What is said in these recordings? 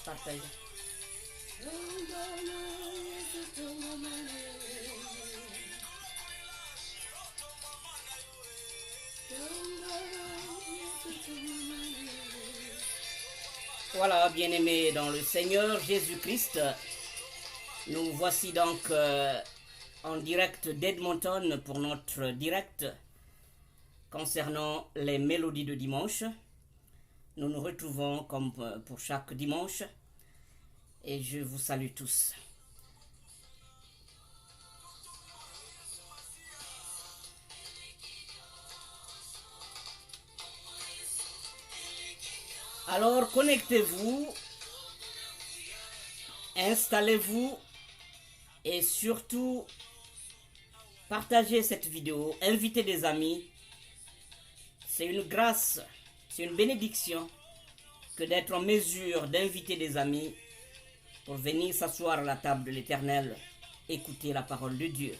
Partage. Voilà, bien-aimés dans le Seigneur Jésus-Christ, nous voici donc en direct d'Edmonton pour notre direct concernant les mélodies de dimanche. Nous nous retrouvons comme pour chaque dimanche et je vous salue tous. Alors connectez-vous, installez-vous et surtout partagez cette vidéo, invitez des amis. C'est une grâce, c'est une bénédiction que d'être en mesure d'inviter des amis pour venir s'asseoir à la table de l'Éternel, écouter la parole de Dieu.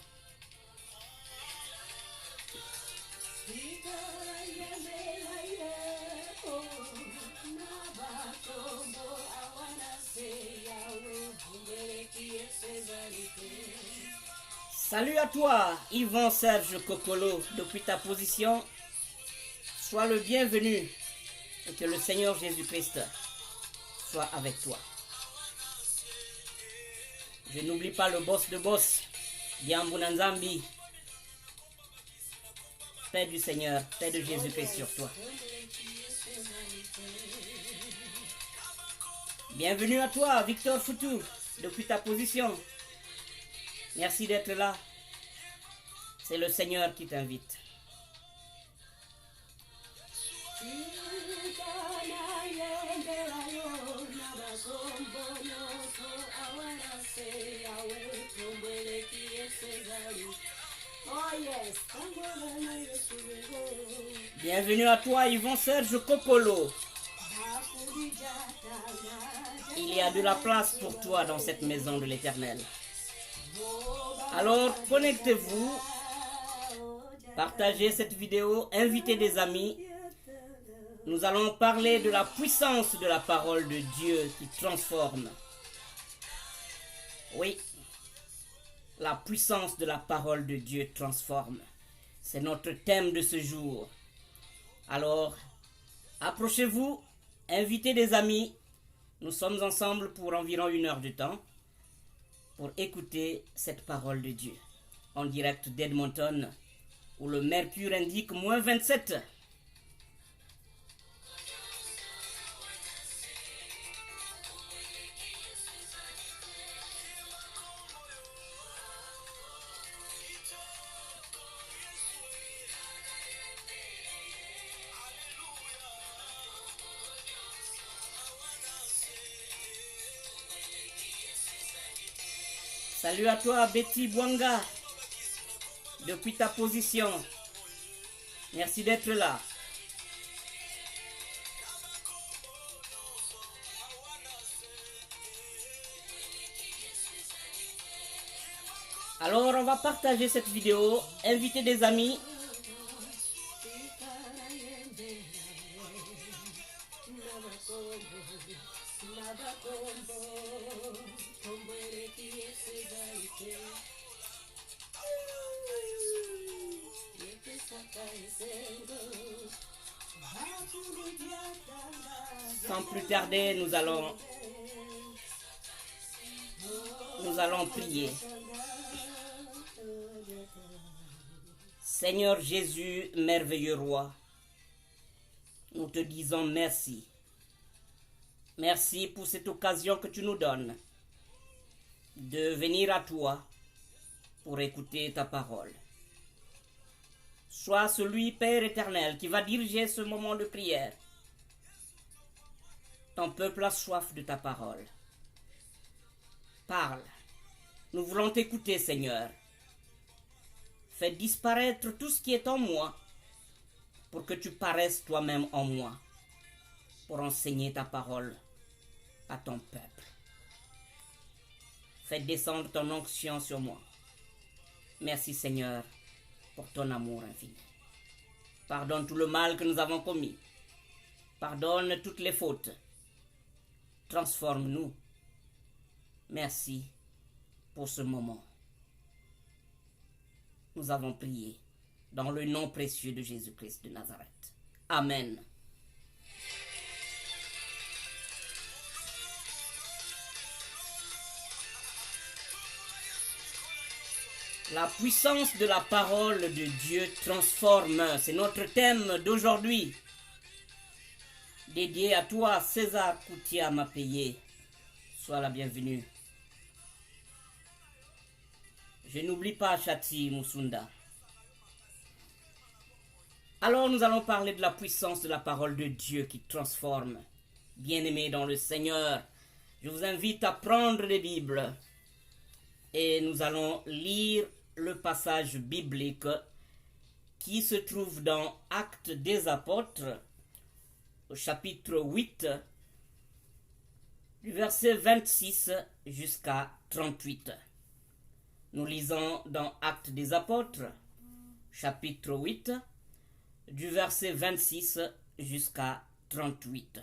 Salut à toi, Yvan Serge Kokolo, depuis ta position. Sois le bienvenu et que le Seigneur Jésus-Christ soit avec toi. Je n'oublie pas le boss de boss, Diambunanzambi. Paix du Seigneur, paix de Jésus-Christ sur toi. Bienvenue à toi, Victor Foutou, depuis ta position. Merci d'être là. C'est le Seigneur qui t'invite. Bienvenue à toi, Yvon Serge Kokolo. Il y a de la place pour toi dans cette maison de l'Éternel. Alors, connectez-vous, partagez cette vidéo, invitez des amis. Nous allons parler de la puissance de la parole de Dieu qui transforme. Oui, la puissance de la parole de Dieu transforme. C'est notre thème de ce jour. Alors, approchez-vous, invitez des amis. Nous sommes ensemble pour environ 1 heure de temps pour écouter cette parole de Dieu. En direct d'Edmonton, où le mercure indique -27. Salut à toi, Betty Bwanga. depuis ta position. Merci d'être là. Alors, on va partager cette vidéo, inviter des amis. Sans plus tarder, nous allons prier. Seigneur Jésus, merveilleux roi, nous te disons merci. Merci pour cette occasion que tu nous donnes de venir à toi pour écouter ta parole. Sois celui, Père éternel, qui va diriger ce moment de prière. Ton peuple a soif de ta parole. Parle. Nous voulons t'écouter, Seigneur. Fais disparaître tout ce qui est en moi pour que tu paraisses toi-même en moi, pour enseigner ta parole à ton peuple. Fais descendre ton onction sur moi. Merci, Seigneur, pour ton amour infini. Pardonne tout le mal que nous avons commis. Pardonne toutes les fautes. Transforme-nous. Merci pour ce moment. Nous avons prié dans le nom précieux de Jésus-Christ de Nazareth. Amen. La puissance de la parole de Dieu transforme. C'est notre thème d'aujourd'hui. Dédié à toi, César Koutia Mapeye. Sois la bienvenue. Je n'oublie pas Chati Moussunda. Alors nous allons parler de la puissance de la parole de Dieu qui transforme. Bien-aimés dans le Seigneur, je vous invite à prendre les Bibles et nous allons lire le passage biblique qui se trouve dans Actes des Apôtres, au chapitre 8, du verset 26 jusqu'à 38. Nous lisons dans Actes des Apôtres, chapitre 8, du verset 26 jusqu'à 38.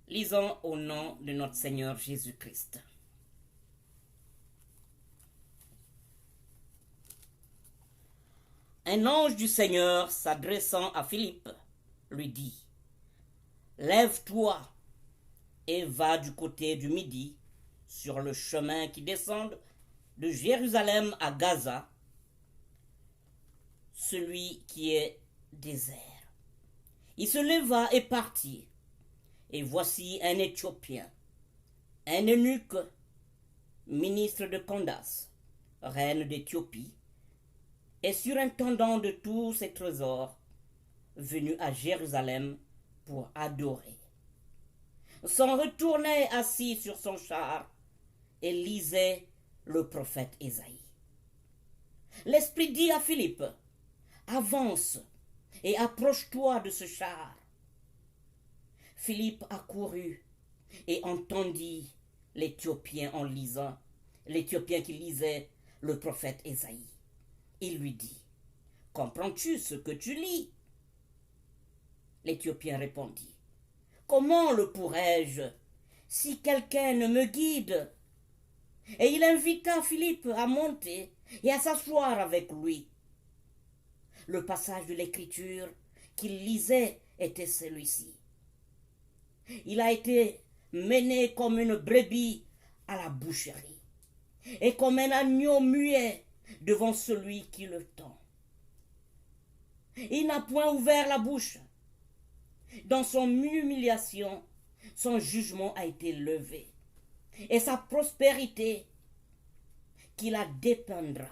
Lisons au nom de notre Seigneur Jésus-Christ. Un ange du Seigneur, s'adressant à Philippe, lui dit : « Lève-toi et va du côté du Midi, sur le chemin qui descend de Jérusalem à Gaza, celui qui est désert. » Il se leva et partit, et voici un Éthiopien, un eunuque, ministre de Candace, reine d'Éthiopie, et surintendant de tous ses trésors, venu à Jérusalem pour adorer. S'en retournait assis sur son char et lisait le prophète Ésaïe. L'Esprit dit à Philippe : « Avance et approche-toi de ce char. » Philippe accourut et entendit l'Éthiopien l'Éthiopien qui lisait le prophète Ésaïe. Il lui dit : « Comprends-tu ce que tu lis ? » L'Éthiopien répondit : « Comment le pourrais-je si quelqu'un ne me guide ? » Et il invita Philippe à monter et à s'asseoir avec lui. Le passage de l'Écriture qu'il lisait était celui-ci. Il a été mené comme une brebis à la boucherie, et comme un agneau muet devant celui qui le tend. Il n'a point ouvert la bouche. Dans son humiliation, son jugement a été levé, et sa prospérité qui la dépendra,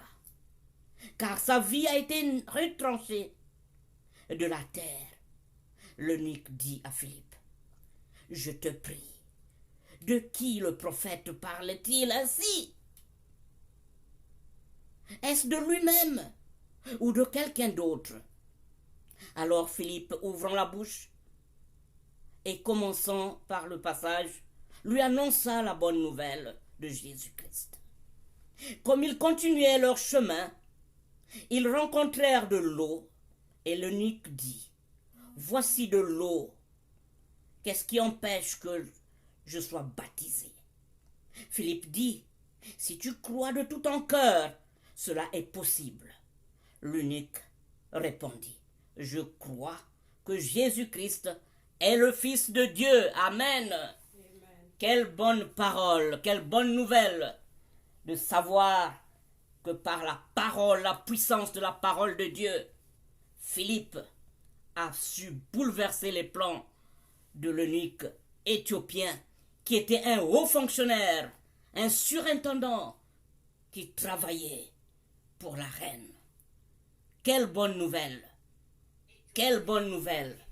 car sa vie a été retranchée de la terre. L'eunuque dit à Philippe : « Je te prie, de qui le prophète parle-t-il ainsi ? Est-ce de lui-même ou de quelqu'un d'autre. Alors Philippe, ouvrant la bouche et commençant par le passage, lui annonça la bonne nouvelle de Jésus-Christ. Comme ils continuaient leur chemin, ils rencontrèrent de l'eau et l'eunuque dit, « Voici de l'eau. Qu'est-ce qui empêche que je sois baptisé ?» Philippe dit, « Si tu crois de tout ton cœur, cela est possible. » L'eunuque répondit, « Je crois que Jésus-Christ est le Fils de Dieu. » Amen. Amen. Quelle bonne parole, quelle bonne nouvelle de savoir que par la parole, la puissance de la parole de Dieu, Philippe a su bouleverser les plans de l'eunuque éthiopien qui était un haut fonctionnaire, un surintendant qui travaillait pour la reine. Quelle bonne nouvelle! Quelle bonne nouvelle!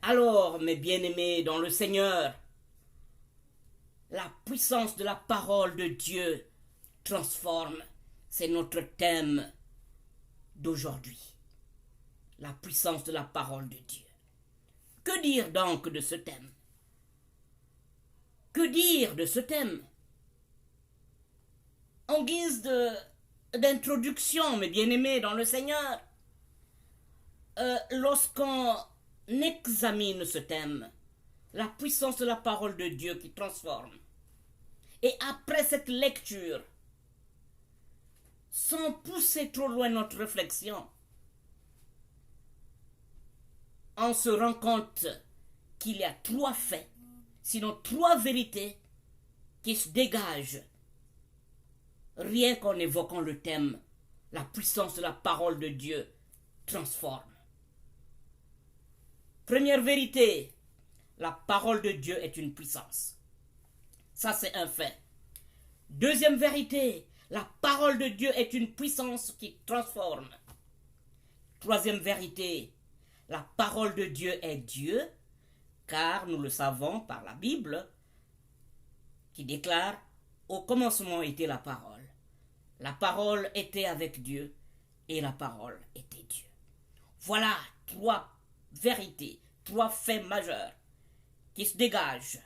Alors, mes bien-aimés dans le Seigneur, la puissance de la parole de Dieu transforme. C'est notre thème d'aujourd'hui. La puissance de la parole de Dieu. Que dire donc de ce thème? Que dire de ce thème? En guise d'introduction, mes bien-aimés dans le Seigneur, lorsqu'on examine ce thème, la puissance de la parole de Dieu qui transforme, et après cette lecture, sans pousser trop loin notre réflexion, on se rend compte qu'il y a 3 faits, sinon 3 vérités qui se dégagent rien qu'en évoquant le thème, la puissance de la parole de Dieu transforme. Première vérité, la parole de Dieu est une puissance. Ça, c'est un fait. Deuxième vérité, la parole de Dieu est une puissance qui transforme. Troisième vérité, la parole de Dieu est Dieu, car nous le savons par la Bible, qui déclare « Au commencement était la parole. La parole était avec Dieu, et la parole était Dieu. » Voilà 3 vérités, 3 faits majeurs qui se dégagent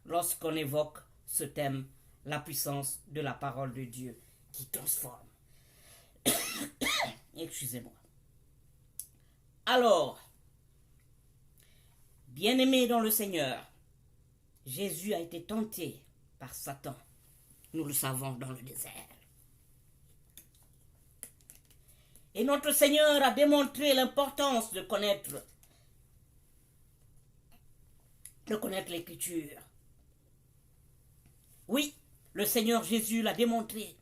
lorsqu'on évoque ce thème, la puissance de la parole de Dieu qui transforme. Excusez-moi. Alors, bien-aimés dans le Seigneur, Jésus a été tenté par Satan, nous le savons, dans le désert. Et notre Seigneur a démontré l'importance de connaître l'Écriture. Oui, le Seigneur Jésus l'a démontré.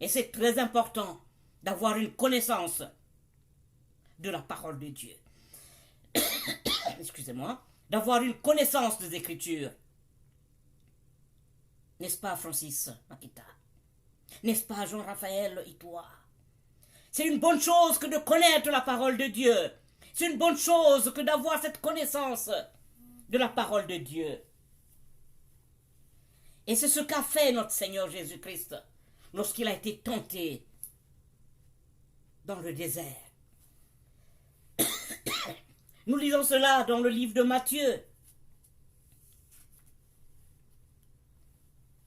Et c'est très important d'avoir une connaissance de la parole de Dieu. Excusez-moi. D'avoir une connaissance des Écritures. N'est-ce pas, Francis Makita? N'est-ce pas, Jean-Raphaël Itoua? C'est une bonne chose que de connaître la parole de Dieu. C'est une bonne chose que d'avoir cette connaissance de la parole de Dieu. Et c'est ce qu'a fait notre Seigneur Jésus-Christ lorsqu'il a été tenté dans le désert. Nous lisons cela dans le livre de Matthieu,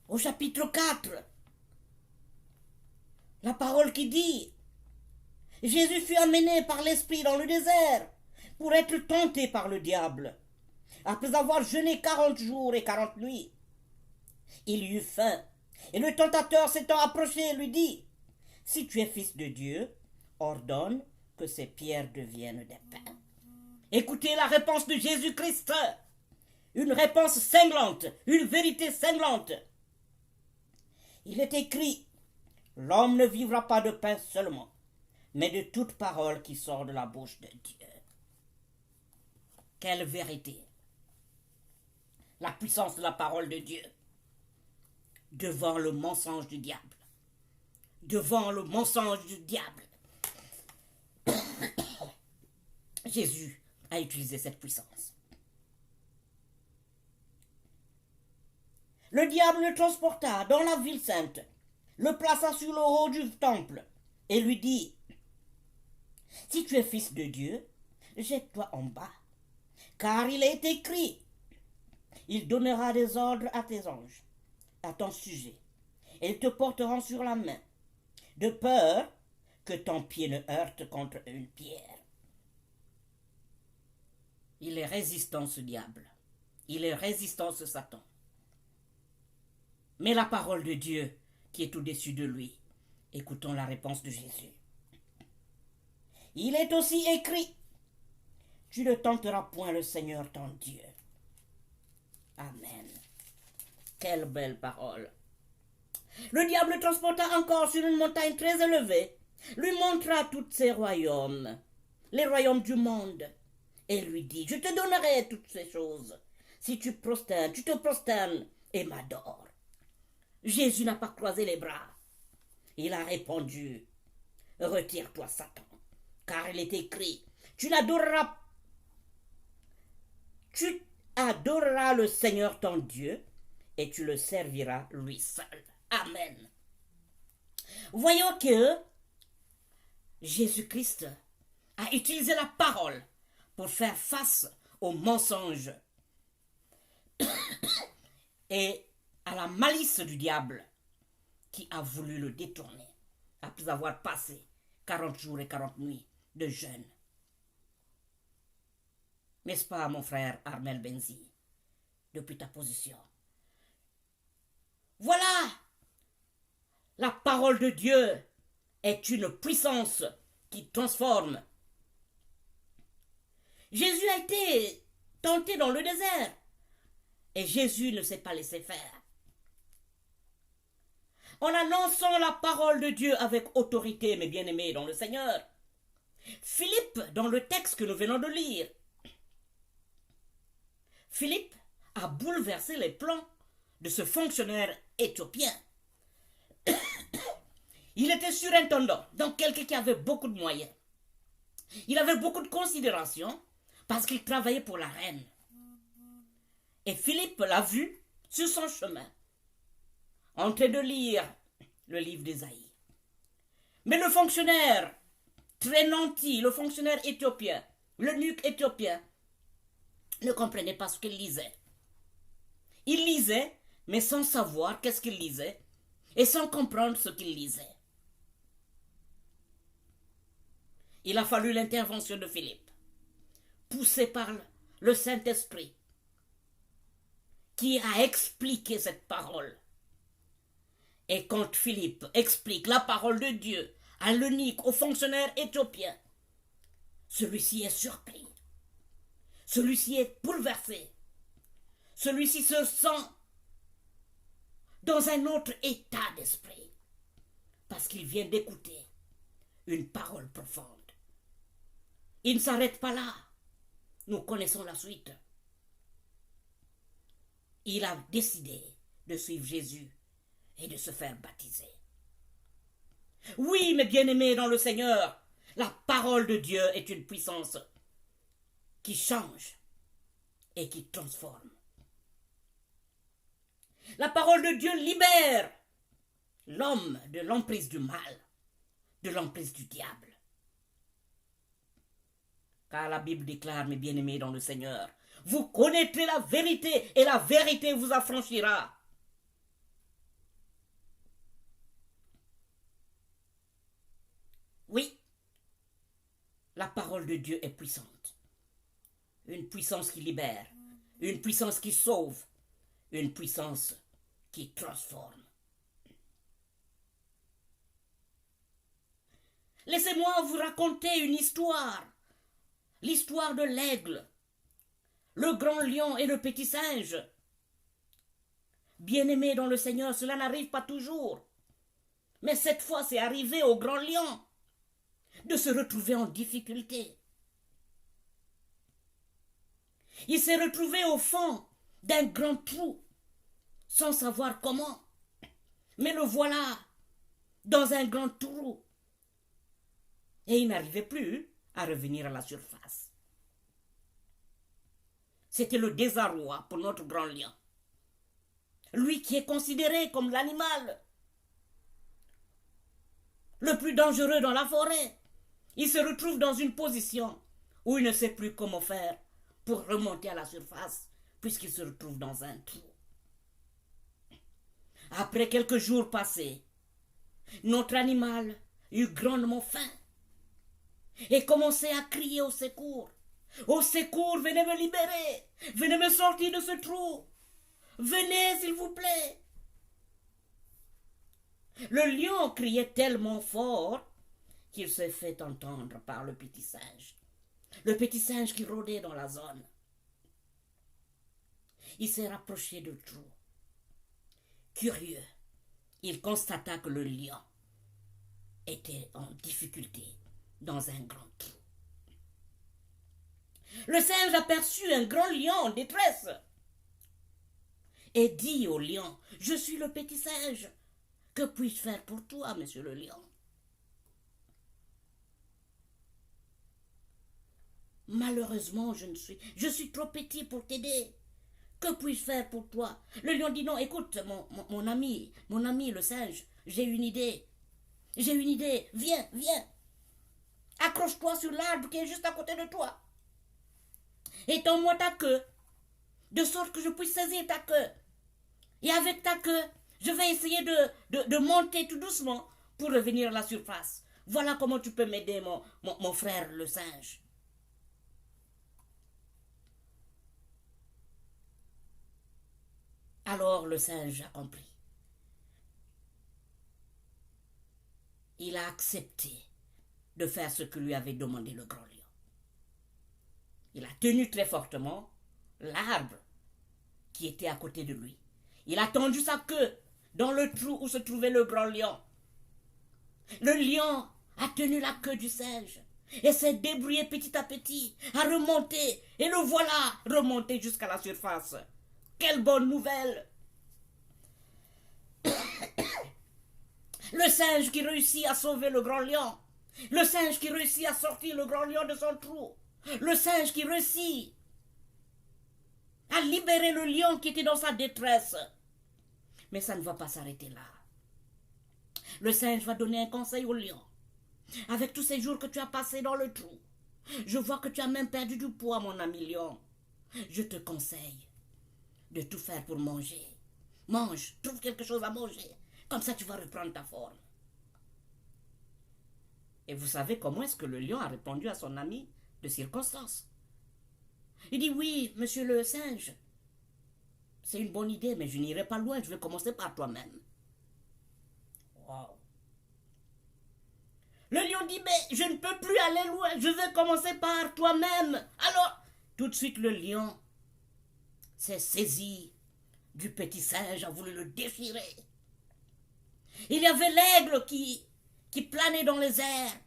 au chapitre 4. La parole qui dit: Jésus fut amené par l'Esprit dans le désert pour être tenté par le diable. Après avoir jeûné 40 jours et 40 nuits, il eut faim. Et le tentateur s'étant approché lui dit: Si tu es fils de Dieu, ordonne que ces pierres deviennent des pains. Écoutez la réponse de Jésus-Christ. Une réponse cinglante, une vérité cinglante. Il est écrit: L'homme ne vivra pas de pain seulement, mais de toute parole qui sort de la bouche de Dieu. Quelle vérité! La puissance de la parole de Dieu devant le mensonge du diable. Devant le mensonge du diable. Jésus a utilisé cette puissance. Le diable le transporta dans la ville sainte, le plaça sur le haut du temple et lui dit, si tu es fils de Dieu, jette-toi en bas, car il est écrit, il donnera des ordres à tes anges, à ton sujet, et ils te porteront sur la main, de peur que ton pied ne heurte contre une pierre. Il est résistant, ce diable. Il est résistant, ce Satan. Mais la parole de Dieu qui est au-dessus de lui, écoutons la réponse de Jésus. Il est aussi écrit, tu ne tenteras point le Seigneur ton Dieu. Amen. Quelle belle parole. Le diable le transporta encore sur une montagne très élevée, lui montra tous ses royaumes, les royaumes du monde, et lui dit, je te donnerai toutes ces choses, si tu te prosternes et m'adores. Jésus n'a pas croisé les bras. Il a répondu, retire-toi, Satan, car il est écrit, tu adoreras le Seigneur ton Dieu, et tu le serviras lui seul. Amen. Voyons que Jésus-Christ a utilisé la parole pour faire face aux mensonges et à la malice du diable qui a voulu le détourner après avoir passé 40 jours et 40 nuits de jeûne. N'est-ce pas, mon frère Armel Benzi, depuis ta position? Voilà, la parole de Dieu est une puissance qui transforme. Jésus a été tenté dans le désert et Jésus ne s'est pas laissé faire. En annonçant la parole de Dieu avec autorité, mes bien-aimés dans le Seigneur, Philippe, dans le texte que nous venons de lire, Philippe a bouleversé les plans de ce fonctionnaire éthiopien. Il était surintendant, donc quelqu'un qui avait beaucoup de moyens. Il avait beaucoup de considération parce qu'il travaillait pour la reine. Et Philippe l'a vu sur son chemin, en train de lire le livre d'Ésaïe. Mais le fonctionnaire, très nanti, le fonctionnaire éthiopien, l'eunuque éthiopien, ne comprenait pas ce qu'il lisait. Il lisait, mais sans savoir qu'est-ce qu'il lisait, et sans comprendre ce qu'il lisait. Il a fallu l'intervention de Philippe, poussé par le Saint-Esprit, qui a expliqué cette parole. Et quand Philippe explique la parole de Dieu à l'eunuque, au fonctionnaire éthiopien, celui-ci est surpris. Celui-ci est bouleversé. Celui-ci se sent dans un autre état d'esprit parce qu'il vient d'écouter une parole profonde. Il ne s'arrête pas là. Nous connaissons la suite. Il a décidé de suivre Jésus et de se faire baptiser. Oui, mes bien-aimés dans le Seigneur, la parole de Dieu est une puissance qui change et qui transforme. La parole de Dieu libère l'homme de l'emprise du mal, de l'emprise du diable. Car la Bible déclare, mes bien-aimés dans le Seigneur, vous connaîtrez la vérité et la vérité vous affranchira. Oui, la parole de Dieu est puissante. Une puissance qui libère, une puissance qui sauve, une puissance qui transforme. Laissez-moi vous raconter une histoire, l'histoire de l'aigle, le grand lion et le petit singe. Bien-aimés dans le Seigneur, cela n'arrive pas toujours. Mais cette fois, c'est arrivé au grand lion de se retrouver en difficulté. Il s'est retrouvé au fond d'un grand trou, sans savoir comment. Mais le voilà dans un grand trou. Et il n'arrivait plus à revenir à la surface. C'était le désarroi pour notre grand lion. Lui qui est considéré comme l'animal le plus dangereux dans la forêt. Il se retrouve dans une position où il ne sait plus comment faire pour remonter à la surface, puisqu'il se retrouve dans un trou. Après quelques jours passés, notre animal eut grandement faim et commençait à crier au secours. Au secours, venez me libérer, venez me sortir de ce trou. Venez, s'il vous plaît. Le lion criait tellement fort qu'il s'est fait entendre par le petit singe. Le petit singe qui rôdait dans la zone. Il s'est rapproché du trou. Curieux, il constata que le lion était en difficulté dans un grand trou. Le singe aperçut un grand lion en détresse et dit au lion, « Je suis le petit singe. Que puis-je faire pour toi, monsieur le lion ?» « Malheureusement, je suis trop petit pour t'aider. Que puis-je faire pour toi ?» Le lion dit, « Non, écoute, mon ami le singe, j'ai une idée. Viens, viens. Accroche-toi sur l'arbre qui est juste à côté de toi. Et tends-moi ta queue, de sorte que je puisse saisir ta queue. Et avec ta queue, je vais essayer de monter tout doucement pour revenir à la surface. Voilà comment tu peux m'aider, mon frère le singe. » Alors le singe a compris. Il a accepté de faire ce que lui avait demandé le grand lion. Il a tenu très fortement l'arbre qui était à côté de lui. Il a tendu sa queue dans le trou où se trouvait le grand lion. Le lion a tenu la queue du singe et s'est débrouillé petit à petit à remonter. Et le voilà remonté jusqu'à la surface. Quelle bonne nouvelle! Le singe qui réussit à sauver le grand lion. Le singe qui réussit à sortir le grand lion de son trou. Le singe qui réussit à libérer le lion qui était dans sa détresse. Mais ça ne va pas s'arrêter là. Le singe va donner un conseil au lion. Avec tous ces jours que tu as passés dans le trou, je vois que tu as même perdu du poids, mon ami lion. Je te conseille de tout faire pour manger. Mange, trouve quelque chose à manger. Comme ça, tu vas reprendre ta forme. Et vous savez comment est-ce que le lion a répondu à son ami de circonstance? Il dit, oui, monsieur le singe, c'est une bonne idée, mais je n'irai pas loin, je vais commencer par toi-même. Wow. Le lion dit, mais je ne peux plus aller loin, je vais commencer par toi-même. Alors, tout de suite, le lion s'est saisi du petit singe, a voulu le déchirer. Il y avait l'aigle qui planait dans les airs,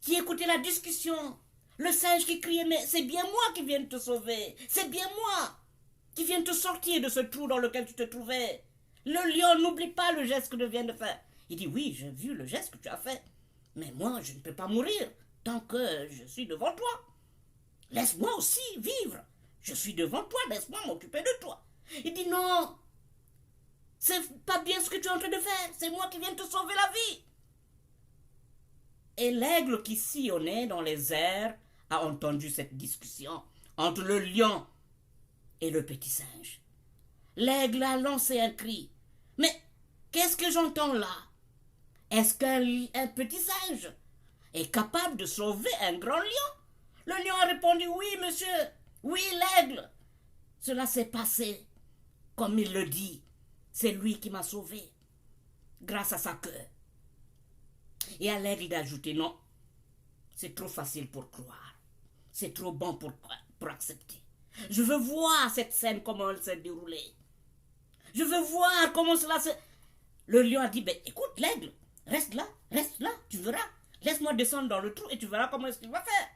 qui écoutait la discussion. Le singe qui criait, mais c'est bien moi qui viens de te sauver. C'est bien moi qui viens de te sortir de ce trou dans lequel tu te trouvais. Le lion n'oublie pas le geste que je viens de faire. Il dit, oui, j'ai vu le geste que tu as fait. Mais moi, je ne peux pas mourir tant que je suis devant toi. Laisse-moi aussi vivre. Je suis devant toi, laisse-moi m'occuper de toi. Il dit, non, c'est pas bien ce que tu es en train de faire. C'est moi qui viens de te sauver la vie. Et l'aigle qui sillonnait dans les airs a entendu cette discussion entre le lion et le petit singe. L'aigle a lancé un cri. Mais qu'est-ce que j'entends là? Est-ce qu'un petit singe est capable de sauver un grand lion? Le lion a répondu, oui, monsieur. Oui, l'aigle. Cela s'est passé comme il le dit. C'est lui qui m'a sauvé grâce à sa queue. Et à l'aigle d'ajouter, non, c'est trop facile pour croire. C'est trop bon pour accepter. Je veux voir cette scène, comment elle s'est déroulée. Je veux voir comment cela se... Le lion a dit, ben écoute l'aigle, reste là, tu verras. Laisse-moi descendre dans le trou et tu verras comment est-ce qu'il va faire.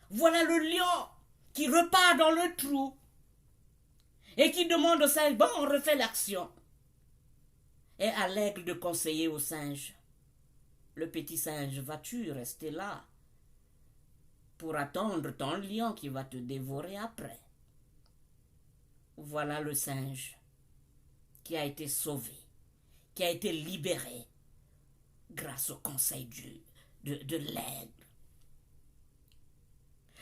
Voilà le lion qui repart dans le trou et qui demande au singe, bon, on refait l'action. Et à l'aigle de conseiller au singe, le petit singe, vas-tu rester là pour attendre ton lion qui va te dévorer après? Voilà le singe qui a été sauvé, qui a été libéré grâce au conseil de l'aigle.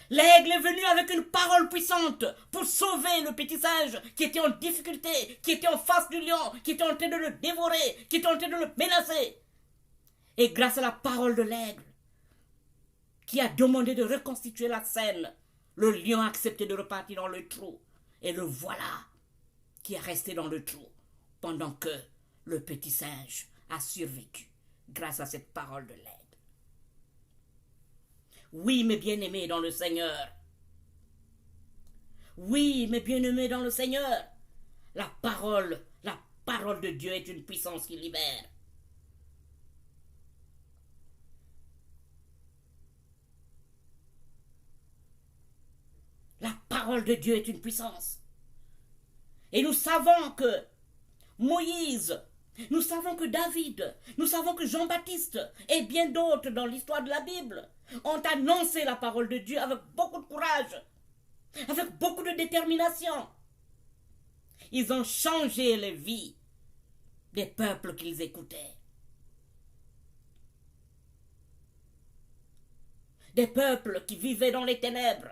L'aigle est venu avec une parole puissante pour sauver le petit singe qui était en difficulté, qui était en face du lion, qui était en train de le dévorer, qui était en train de le menacer. Et grâce à la parole de l'aigle, qui a demandé de reconstituer la scène, le lion a accepté de repartir dans le trou. Et le voilà qui est resté dans le trou pendant que le petit singe a survécu grâce à cette parole de l'aigle. Oui, mes bien-aimés dans le Seigneur. Oui, mes bien-aimés dans le Seigneur. La parole de Dieu est une puissance qui libère. La parole de Dieu est une puissance. Et nous savons que Moïse, nous savons que David, nous savons que Jean-Baptiste et bien d'autres dans l'histoire de la Bible ont annoncé la parole de Dieu avec beaucoup de courage, avec beaucoup de détermination. Ils ont changé les vies des peuples qu'ils écoutaient. Des peuples qui vivaient dans les ténèbres,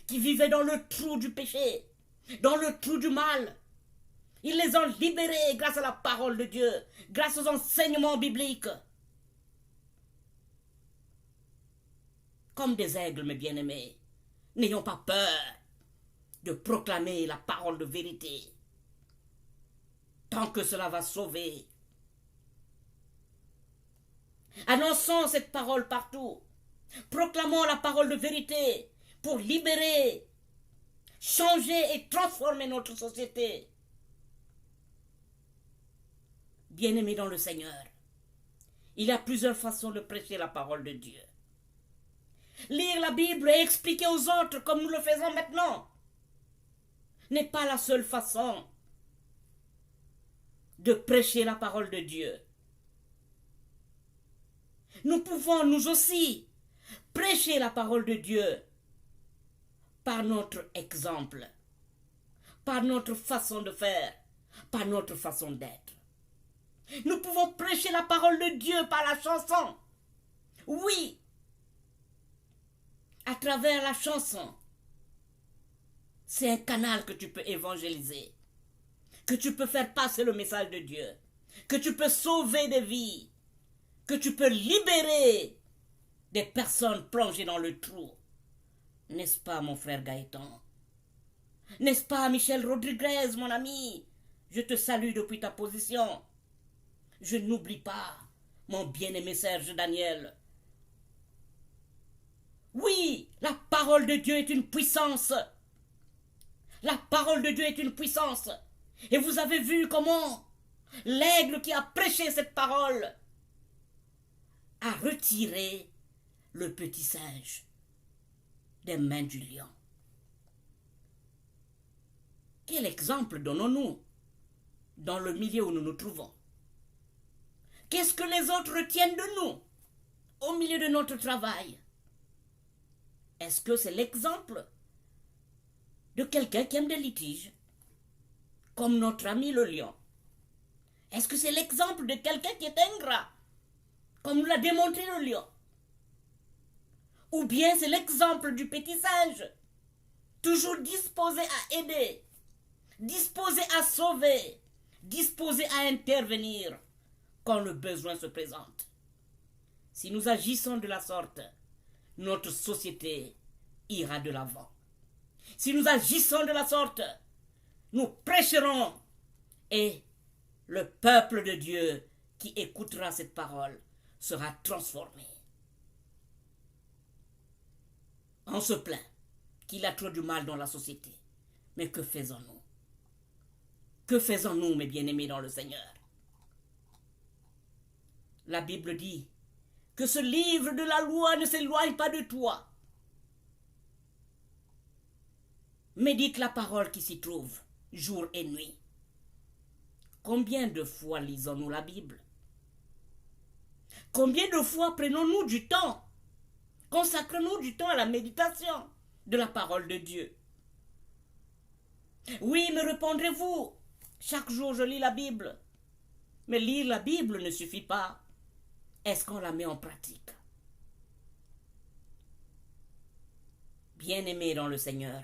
qui vivaient dans le trou du péché, dans le trou du mal. Ils les ont libérés grâce à la parole de Dieu, grâce aux enseignements bibliques. Comme des aigles, mes bien-aimés, n'ayons pas peur de proclamer la parole de vérité, tant que cela va sauver. Annonçons cette parole partout. Proclamons la parole de vérité pour libérer, changer et transformer notre société. Bien-aimés dans le Seigneur, il y a plusieurs façons de prêcher la parole de Dieu. Lire la Bible et expliquer aux autres comme nous le faisons maintenant n'est pas la seule façon de prêcher la parole de Dieu. Nous pouvons nous aussi prêcher la parole de Dieu par notre exemple, par notre façon de faire, par notre façon d'être. Nous pouvons prêcher la parole de Dieu par la chanson. Oui, à travers la chanson, c'est un canal que tu peux évangéliser, que tu peux faire passer le message de Dieu, que tu peux sauver des vies, que tu peux libérer des personnes plongées dans le trou. N'est-ce pas, mon frère Gaëtan? N'est-ce pas, Michel Rodriguez, mon ami? Je te salue depuis ta position. Je n'oublie pas mon bien-aimé Serge Daniel. Oui, la parole de Dieu est une puissance. La parole de Dieu est une puissance. Et vous avez vu comment l'aigle qui a prêché cette parole a retiré le petit singe des mains du lion. Quel exemple donnons-nous dans le milieu où nous nous trouvons? Qu'est-ce que les autres retiennent de nous au milieu de notre travail? Est-ce que c'est l'exemple de quelqu'un qui aime des litiges, comme notre ami le lion? Est-ce que c'est l'exemple de quelqu'un qui est ingrat, comme nous l'a démontré le lion? Ou bien c'est l'exemple du petit singe, toujours disposé à aider, disposé à sauver, disposé à intervenir quand le besoin se présente? Si nous agissons de la sorte, notre société ira de l'avant. Si nous agissons de la sorte, nous prêcherons et le peuple de Dieu qui écoutera cette parole sera transformé. On se plaint qu'il y a trop du mal dans la société. Mais que faisons-nous? Que faisons-nous, mes bien-aimés dans le Seigneur? La Bible dit que ce livre de la loi ne s'éloigne pas de toi. Médite la parole qui s'y trouve, jour et nuit. Combien de fois lisons-nous la Bible? Combien de fois prenons-nous du temps? Consacrons-nous du temps à la méditation de la parole de Dieu? Oui, me répondrez-vous, chaque jour je lis la Bible. Mais lire la Bible ne suffit pas. Est-ce qu'on la met en pratique? Bien-aimés dans le Seigneur,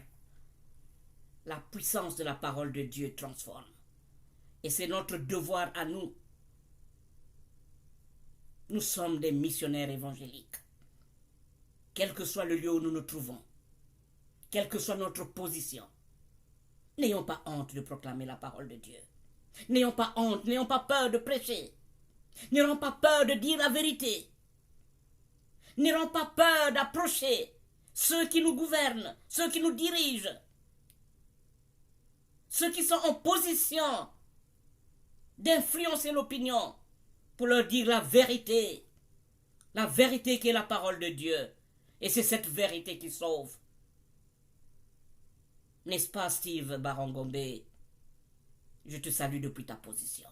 la puissance de la parole de Dieu transforme. Et c'est notre devoir à nous. Nous sommes des missionnaires évangéliques. Quel que soit le lieu où nous nous trouvons, quelle que soit notre position, n'ayons pas honte de proclamer la parole de Dieu. N'ayons pas honte, n'ayons pas peur de prêcher. N'ayons pas peur de dire la vérité. N'ayons pas peur d'approcher ceux qui nous gouvernent, ceux qui nous dirigent, ceux qui sont en position d'influencer l'opinion pour leur dire la vérité qui est la parole de Dieu. Et c'est cette vérité qui sauve. N'est-ce pas, Steve Barangombe? Je te salue depuis ta position.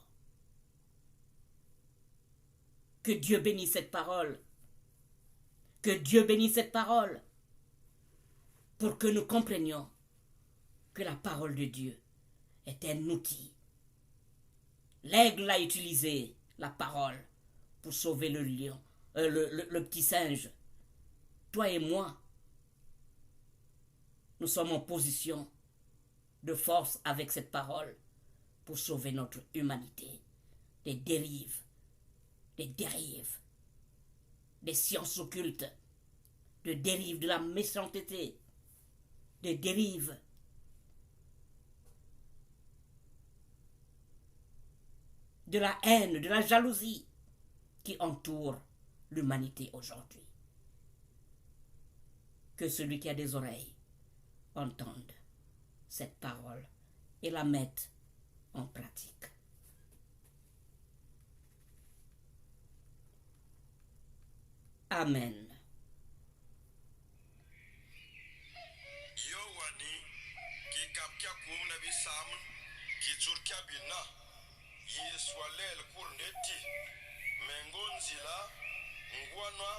Que Dieu bénisse cette parole. Que Dieu bénisse cette parole. Pour que nous comprenions que la parole de Dieu est un outil. L'aigle a utilisé la parole pour sauver le lion, le petit singe. Toi et moi, nous sommes en position de force avec cette parole pour sauver notre humanité des dérives, des sciences occultes, des dérives de la méchanceté, des dérives de la haine, de la jalousie qui entourent l'humanité aujourd'hui. Que celui qui a des oreilles entende cette parole et la mette en pratique. Amen. Yeswalel kurneti mengonzila ngwana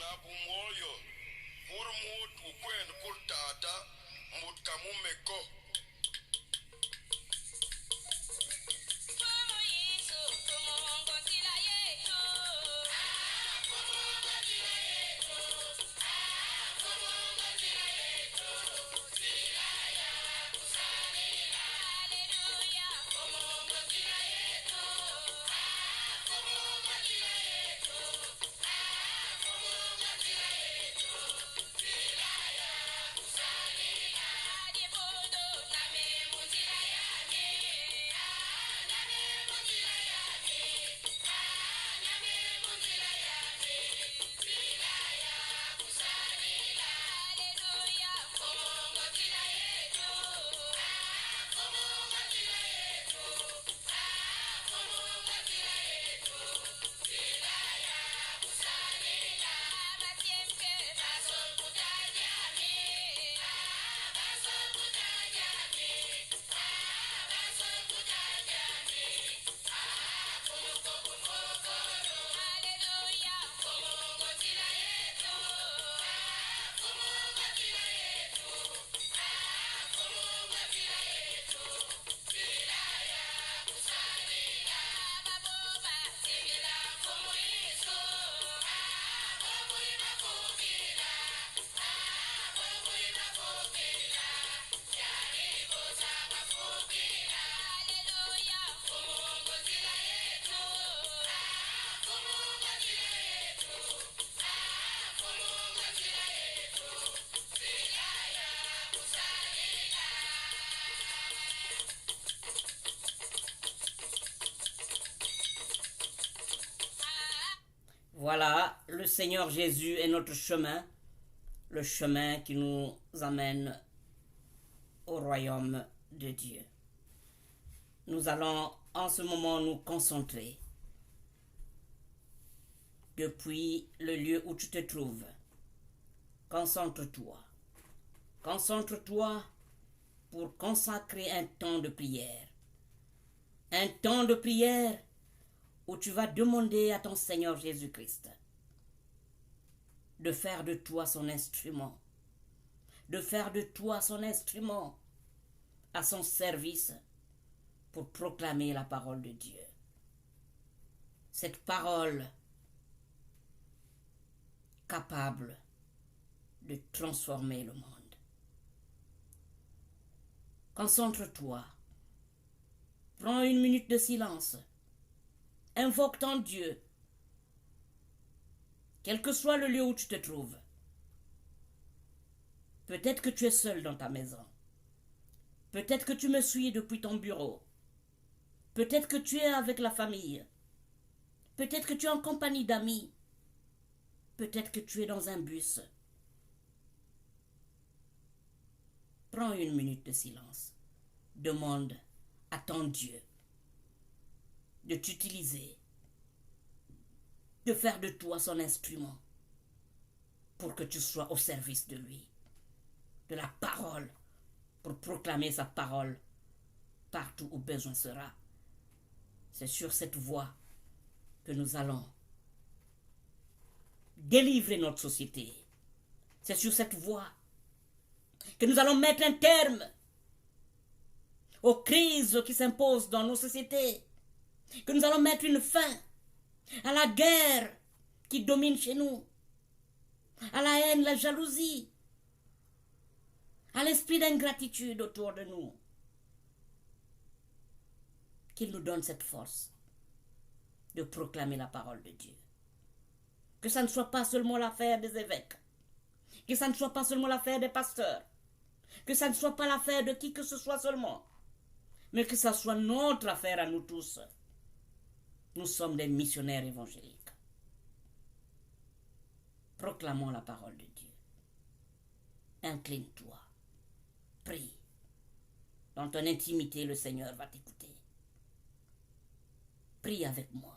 na bumoyo pour mut ukwen pour tata mut kamumeko Voilà, le Seigneur Jésus est notre chemin, le chemin qui nous amène au royaume de Dieu. Nous allons en ce moment nous concentrer depuis le lieu où tu te trouves. Concentre-toi. Concentre-toi pour consacrer un temps de prière. Un temps de prière où tu vas demander à ton Seigneur Jésus-Christ de faire de toi son instrument, de faire de toi son instrument à son service pour proclamer la parole de Dieu. Cette parole capable de transformer le monde. Concentre-toi. Prends une minute de silence. Invoque ton Dieu. Quel que soit le lieu où tu te trouves. Peut-être que tu es seul dans ta maison. Peut-être que tu me suis depuis ton bureau. Peut-être que tu es avec la famille. Peut-être que tu es en compagnie d'amis. Peut-être que tu es dans un bus. Prends une minute de silence. Demande à ton Dieu de t'utiliser, de faire de toi son instrument pour que tu sois au service de lui, de la parole, pour proclamer sa parole partout où besoin sera. C'est sur cette voie que nous allons délivrer notre société. C'est sur cette voie que nous allons mettre un terme aux crises qui s'imposent dans nos sociétés, que nous allons mettre une fin à la guerre qui domine chez nous, à la haine, la jalousie, à l'esprit d'ingratitude autour de nous. Qu'il nous donne cette force de proclamer la parole de Dieu. Que ça ne soit pas seulement l'affaire des évêques, que ça ne soit pas seulement l'affaire des pasteurs, que ça ne soit pas l'affaire de qui que ce soit seulement, mais que ça soit notre affaire à nous tous. Nous sommes des missionnaires évangéliques. Proclamons la parole de Dieu. Incline-toi. Prie. Dans ton intimité, le Seigneur va t'écouter. Prie avec moi.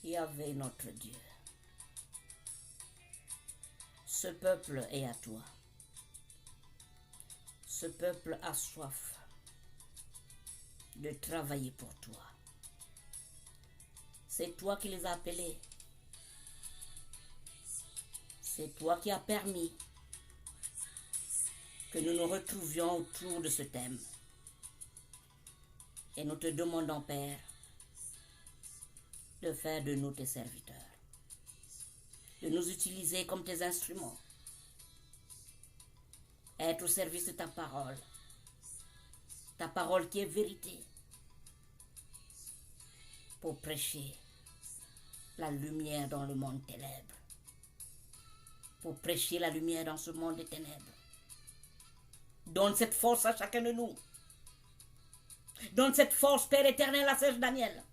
Yahvé notre Dieu, ce peuple est à toi. Ce peuple a soif de travailler pour toi. C'est toi qui les as appelés. C'est toi qui as permis que nous nous retrouvions autour de ce thème. Et nous te demandons, Père, de faire de nous tes serviteurs, de nous utiliser comme tes instruments, être au service de ta parole qui est vérité, pour prêcher la lumière dans le monde ténèbre, pour prêcher la lumière dans ce monde des ténèbres. Donne cette force à chacun de nous. Donne cette force, Père éternel, à Serge Daniel.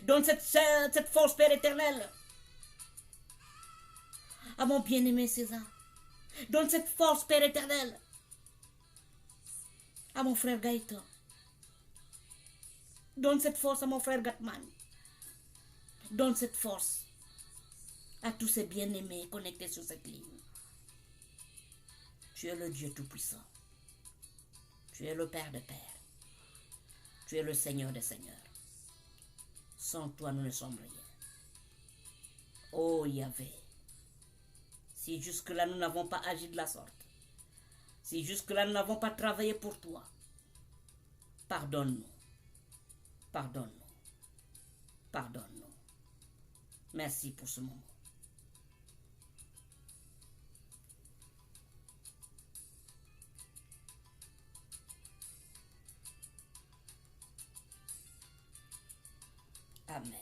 Donne cette force, Père éternel, à mon bien-aimé César. Donne cette force, Père éternel, à mon frère Gaëtan. Donne cette force à mon frère Gatman. Donne cette force à tous ces bien-aimés connectés sur cette ligne. Tu es le Dieu Tout-Puissant. Tu es le Père des Pères. Tu es le Seigneur des Seigneurs. Sans toi, nous ne sommes rien. Oh Yahvé, si jusque-là nous n'avons pas agi de la sorte, si jusque-là nous n'avons pas travaillé pour toi, pardonne-nous, pardonne-nous, pardonne-nous. Merci pour ce moment. Amen.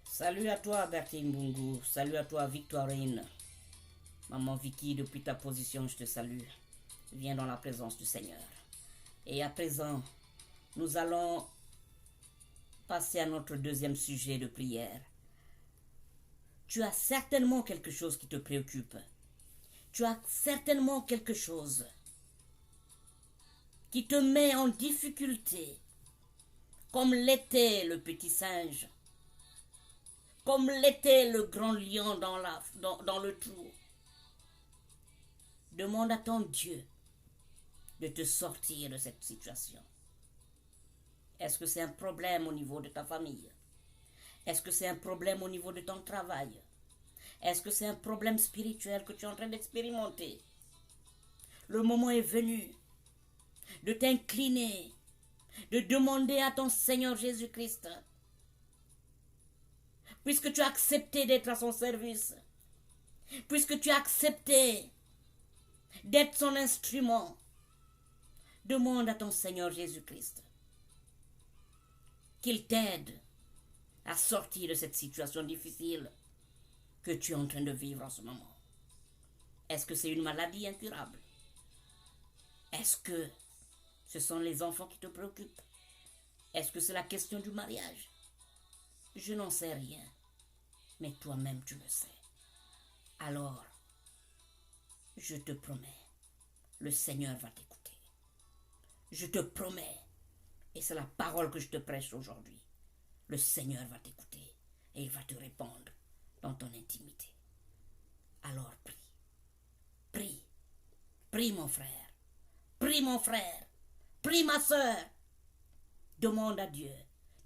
Salut à toi Bertine Bungu, salut à toi Victorine. Maman Vicky, depuis ta position, je te salue. Viens dans la présence du Seigneur. Et à présent, nous allons passer à notre deuxième sujet de prière. Tu as certainement quelque chose qui te préoccupe. Tu as certainement quelque chose qui te met en difficulté, comme l'était le petit singe, comme l'était le grand lion dans le trou. Demande à ton Dieu de te sortir de cette situation. Est-ce que c'est un problème au niveau de ta famille? Est-ce que c'est un problème au niveau de ton travail? Est-ce que c'est un problème spirituel que tu es en train d'expérimenter? Le moment est venu de t'incliner, de demander à ton Seigneur Jésus-Christ, puisque tu as accepté d'être à son service, puisque tu as accepté d'être son instrument, demande à ton Seigneur Jésus-Christ qu'il t'aide à sortir de cette situation difficile que tu es en train de vivre en ce moment. Est-ce que c'est une maladie incurable? Est-ce que ce sont les enfants qui te préoccupent? Est-ce que c'est la question du mariage? Je n'en sais rien, mais toi-même tu le sais. Alors, je te promets, le Seigneur va t'écouter. Je te promets, et c'est la parole que je te prêche aujourd'hui, le Seigneur va t'écouter et il va te répondre dans ton intimité. Alors prie, prie, prie mon frère, prie mon frère, prie ma soeur. Demande à Dieu,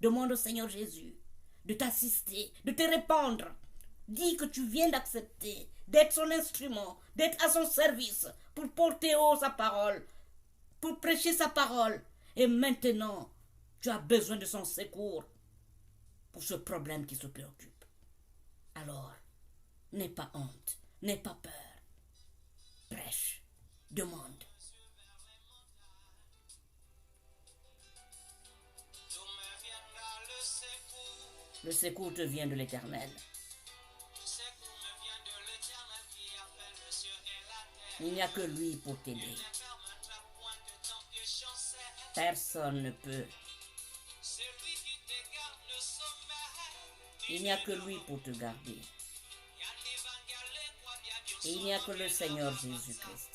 demande au Seigneur Jésus de t'assister, de te répondre. Dis que tu viens d'accepter d'être son instrument, d'être à son service pour porter haut sa parole, pour prêcher sa parole. Et maintenant, tu as besoin de son secours pour ce problème qui se préoccupe. Alors, n'aie pas honte, n'aie pas peur. Prêche, demande. Le secours te vient de l'Éternel. Il n'y a que lui pour t'aider. Personne ne peut. Il n'y a que lui pour te garder. Et il n'y a que le Seigneur Jésus-Christ.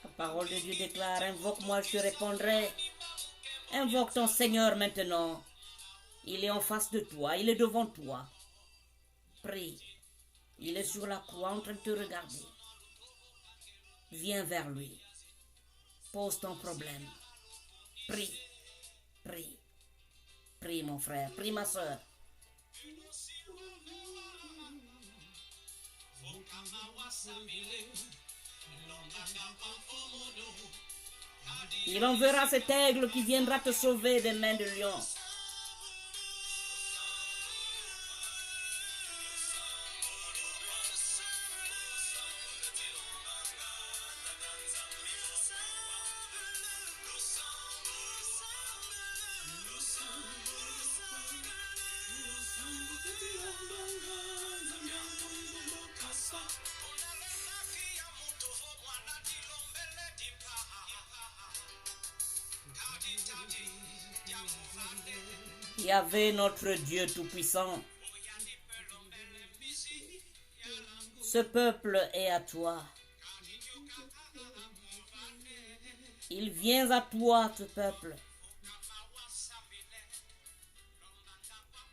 La parole de Dieu déclare, invoque-moi, je te répondrai. Invoque ton Seigneur maintenant. Il est en face de toi, il est devant toi. Prie. Il est sur la croix en train de te regarder. Viens vers lui. Pose ton problème. Prie. Prie. Prie mon frère, prie ma soeur. Il enverra cet aigle qui viendra te sauver des mains de lion. Yahvé, notre Dieu Tout-Puissant, ce peuple est à toi. Il vient à toi, ce peuple.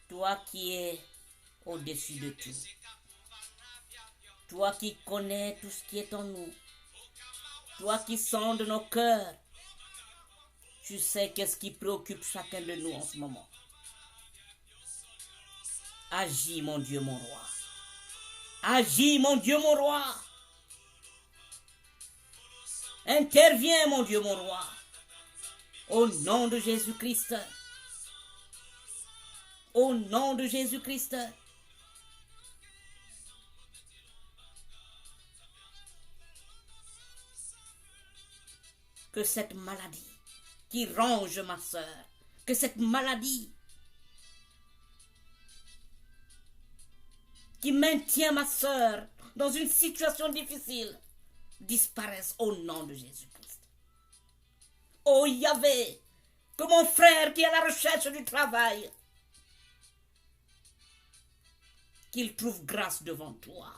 Toi qui es au-dessus de tout. Toi qui connais tout ce qui est en nous. Toi qui sondes nos cœurs. Tu sais qu'est-ce qui préoccupe chacun de nous en ce moment. Agis, mon Dieu, mon roi. Agis, mon Dieu, mon roi. Interviens, mon Dieu, mon roi. Au nom de Jésus-Christ. Au nom de Jésus-Christ. que cette maladie qui ronge ma sœur, que cette maladie qui maintient ma sœur dans une situation difficile disparaisse au nom de Jésus-Christ. Oh Yahvé, que mon frère qui est à la recherche du travail, qu'il trouve grâce devant toi.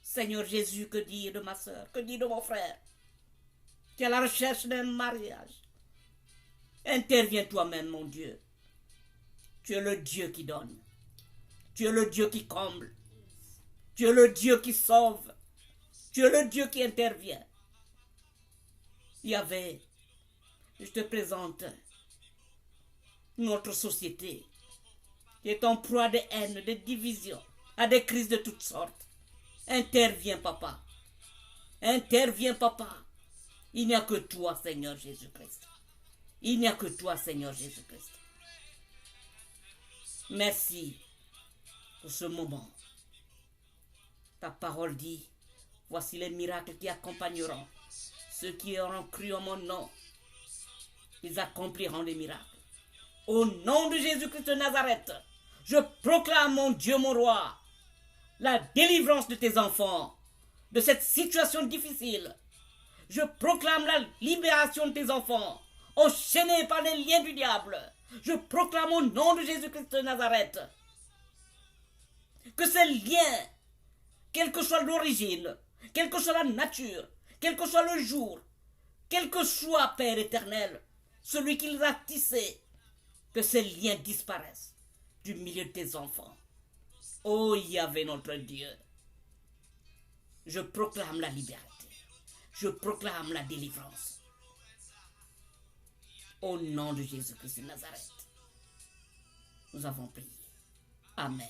Seigneur Jésus, que dire de ma sœur, que dire de mon frère qui est à la recherche d'un mariage? Interviens toi-même, mon Dieu. Tu es le Dieu qui donne. Tu es le Dieu qui comble. Tu es le Dieu qui sauve. Tu es le Dieu qui intervient. Yahvé, je te présente notre société qui est en proie de haine, de division, à des crises de toutes sortes. Interviens, papa. Interviens, papa. Il n'y a que toi, Seigneur Jésus-Christ. Il n'y a que toi, Seigneur Jésus-Christ. Merci pour ce moment. Ta parole dit, voici les miracles qui accompagneront ceux qui auront cru en mon nom. Ils accompliront les miracles. Au nom de Jésus-Christ de Nazareth, je proclame, mon Dieu, mon roi, la délivrance de tes enfants de cette situation difficile. Je proclame la libération de tes enfants enchaînés par les liens du diable. Je proclame au nom de Jésus-Christ de Nazareth que ces liens, quelle que soit l'origine, quelle que soit la nature, quel que soit le jour, quel que soit, Père éternel, celui qui les a tissés, que ces liens disparaissent du milieu de tes enfants. Oh Yahvé notre Dieu, je proclame la liberté, je proclame la délivrance. Au nom de Jésus-Christ de Nazareth, nous avons prié. Amen.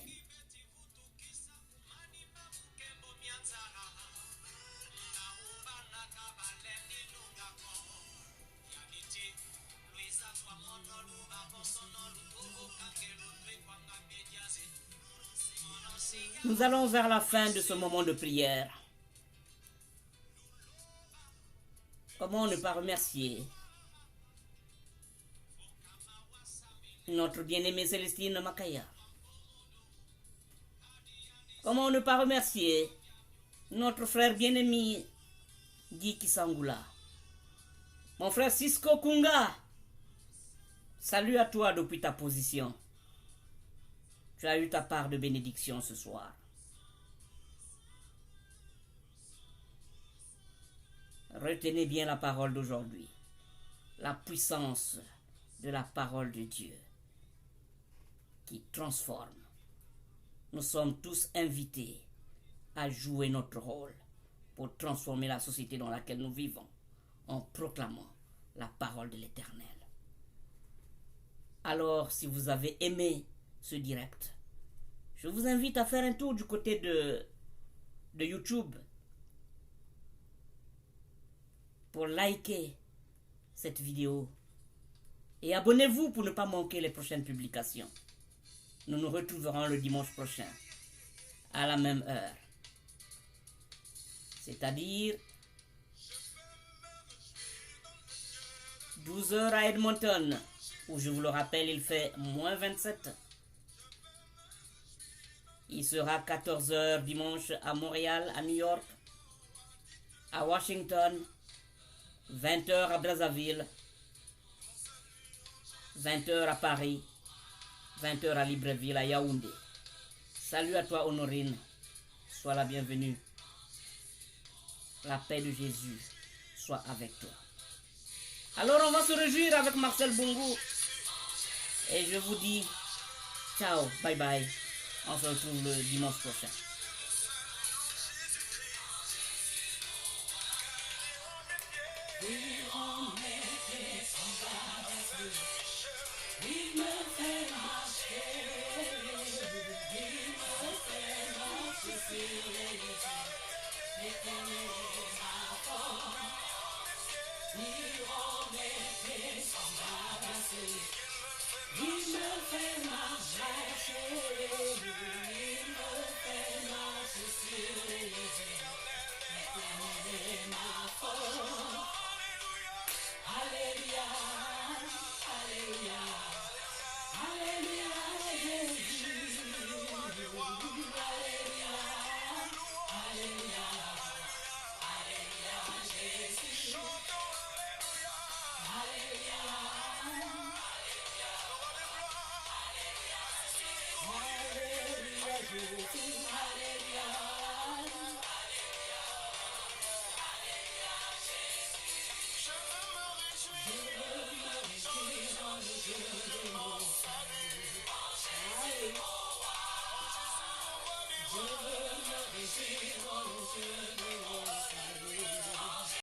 Nous allons vers la fin de ce moment de prière. Comment ne pas remercier notre bien-aimée Célestine Makaya? Comment ne pas remercier notre frère bien-aimé Guy Kisangula? Mon frère Cisco Kunga, salut à toi depuis ta position. Tu as eu ta part de bénédiction ce soir. Retenez bien la parole d'aujourd'hui. La puissance de la parole de Dieu qui transforme. Nous sommes tous invités à jouer notre rôle pour transformer la société dans laquelle nous vivons en proclamant la parole de l'Éternel. Alors, si vous avez aimé ce direct, je vous invite à faire un tour du côté de YouTube pour liker cette vidéo et abonnez-vous pour ne pas manquer les prochaines publications. Nous nous retrouverons le dimanche prochain à la même heure, c'est-à-dire 12h à Edmonton, où je vous le rappelle, il fait moins 27. Il sera 14h dimanche à Montréal, à New York, à Washington, 20h à Brazzaville, 20h à Paris, 20h à Libreville, à Yaoundé. Salut à toi, Honorine. Sois la bienvenue. La paix de Jésus soit avec toi. Alors, on va se réjouir avec Marcel Bongo. Et je vous dis ciao, bye bye. On se retrouve le dimanche prochain. She won't